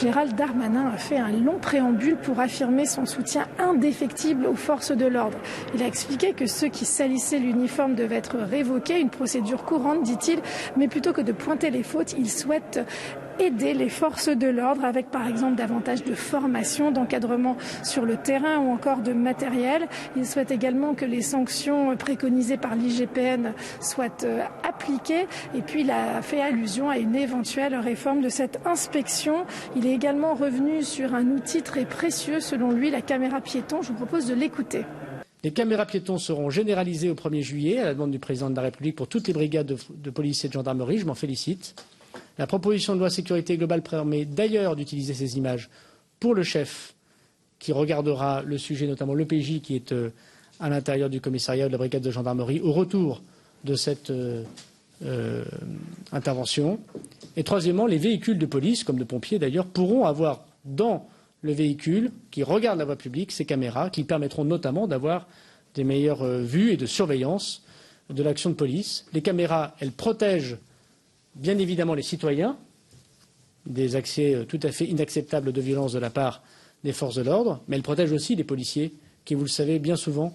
Gérald Darmanin a fait un long préambule pour affirmer son soutien indéfectible aux forces de l'ordre. Il a expliqué que ceux qui salissaient l'uniforme devaient être révoqués, une procédure courante, dit-il, mais plutôt que de pointer les fautes, il souhaite aider les forces de l'ordre avec par exemple davantage de formation, d'encadrement sur le terrain ou encore de matériel. Il souhaite également que les sanctions préconisées par l'IGPN soient appliquées et puis il a fait allusion à une éventuelle réforme de cette inspection. Il est également revenu sur un outil très précieux selon lui, la caméra piéton. Je vous propose de l'écouter. Les caméras piétons seront généralisées au 1er juillet à la demande du président de la République pour toutes les brigades de police et de gendarmerie. Je m'en félicite. La proposition de loi sécurité globale permet d'ailleurs d'utiliser ces images pour le chef qui regardera le sujet, notamment l'EPJ qui est à l'intérieur du commissariat ou de la brigade de gendarmerie au retour de cette intervention. Et troisièmement, les véhicules de police, comme de pompiers d'ailleurs, pourront avoir dans le véhicule qui regarde la voie publique ces caméras qui permettront notamment d'avoir des meilleures vues et de surveillance de l'action de police. Les caméras, elles protègent bien évidemment les citoyens des accès tout à fait inacceptables de violence de la part des forces de l'ordre, mais elles protègent aussi les policiers qui, vous le savez, bien souvent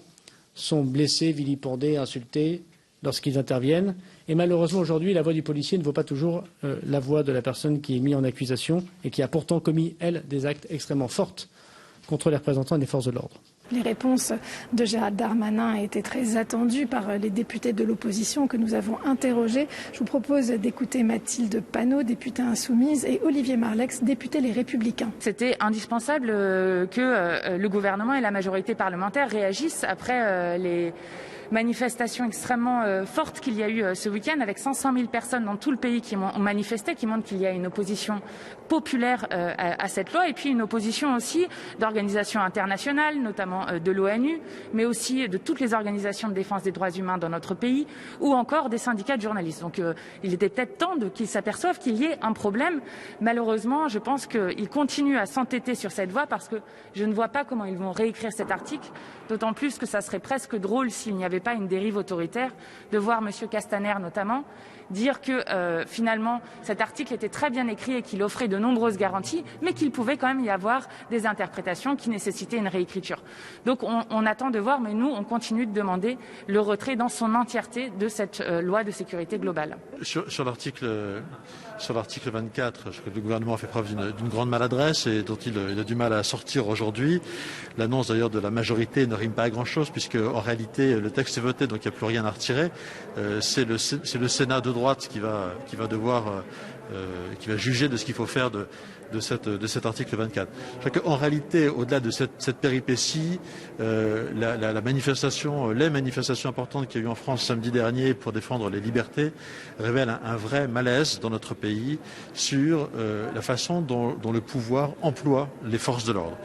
sont blessés, vilipendés, insultés lorsqu'ils interviennent. Et malheureusement, aujourd'hui, la voix du policier ne vaut pas toujours la voix de la personne qui est mise en accusation et qui a pourtant commis, elle, des actes extrêmement forts contre les représentants des forces de l'ordre. Les réponses de Gérald Darmanin étaient très attendues par les députés de l'opposition que nous avons interrogés. Je vous propose d'écouter Mathilde Panot, députée insoumise, et Olivier Marleix, député Les Républicains. C'était indispensable que le gouvernement et la majorité parlementaire réagissent après les manifestations extrêmement fortes qu'il y a eu ce week-end, avec 500 000 personnes dans tout le pays qui ont manifesté, qui montrent qu'il y a une opposition populaire à cette loi, et puis une opposition aussi d'organisations internationales, notamment de l'ONU, mais aussi de toutes les organisations de défense des droits humains dans notre pays, ou encore des syndicats de journalistes. Donc il était peut-être temps qu'ils s'aperçoivent qu'il y ait un problème. Malheureusement, je pense qu'ils continuent à s'entêter sur cette voie parce que je ne vois pas comment ils vont réécrire cet article, d'autant plus que ça serait presque drôle s'il n'y avait pas une dérive autoritaire, de voir M. Castaner notamment dire que finalement cet article était très bien écrit et qu'il offrait de nombreuses garanties, mais qu'il pouvait quand même y avoir des interprétations qui nécessitaient une réécriture. Donc on attend de voir, mais nous on continue de demander le retrait dans son entièreté de cette loi de sécurité globale. Sur l'article 24, je crois que le gouvernement a fait preuve d'une grande maladresse et dont il a du mal à sortir aujourd'hui. L'annonce d'ailleurs de la majorité ne rime pas à grand-chose puisque en réalité le texte est voté, donc il n'y a plus rien à retirer. C'est le Sénat de droite qui va juger de ce qu'il faut faire de cet article 24. Je crois qu'en réalité, au-delà de cette péripétie, les manifestations importantes qu'il y a eu en France samedi dernier pour défendre les libertés révèlent un vrai malaise dans notre pays sur la façon dont le pouvoir emploie les forces de l'ordre.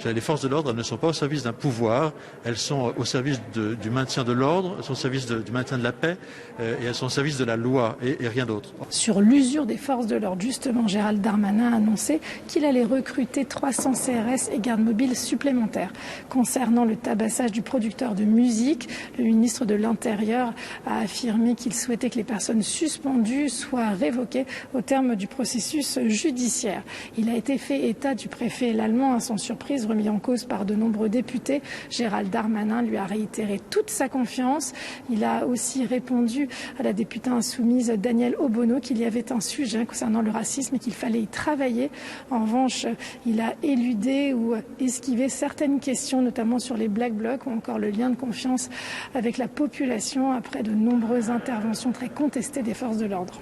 Les forces de l'ordre, elles ne sont pas au service d'un pouvoir, elles sont au service du maintien de l'ordre, elles sont au service du maintien de la paix et elles sont au service de la loi et rien d'autre. Sur l'usure des forces de l'ordre, justement, Gérald Darmanin a annoncé qu'il allait recruter 300 CRS et gardes mobiles supplémentaires. Concernant le tabassage du producteur de musique, le ministre de l'Intérieur a affirmé qu'il souhaitait que les personnes suspendues soient révoquées au terme du processus judiciaire. Il a été fait état du préfet l'Allemand, à son surprise, remis en cause par de nombreux députés. Gérald Darmanin lui a réitéré toute sa confiance. Il a aussi répondu à la députée insoumise Danielle Obono qu'il y avait un sujet concernant le racisme et qu'il fallait y travailler. En revanche, il a éludé ou esquivé certaines questions, notamment sur les Black Blocs ou encore le lien de confiance avec la population après de nombreuses interventions très contestées des forces de l'ordre.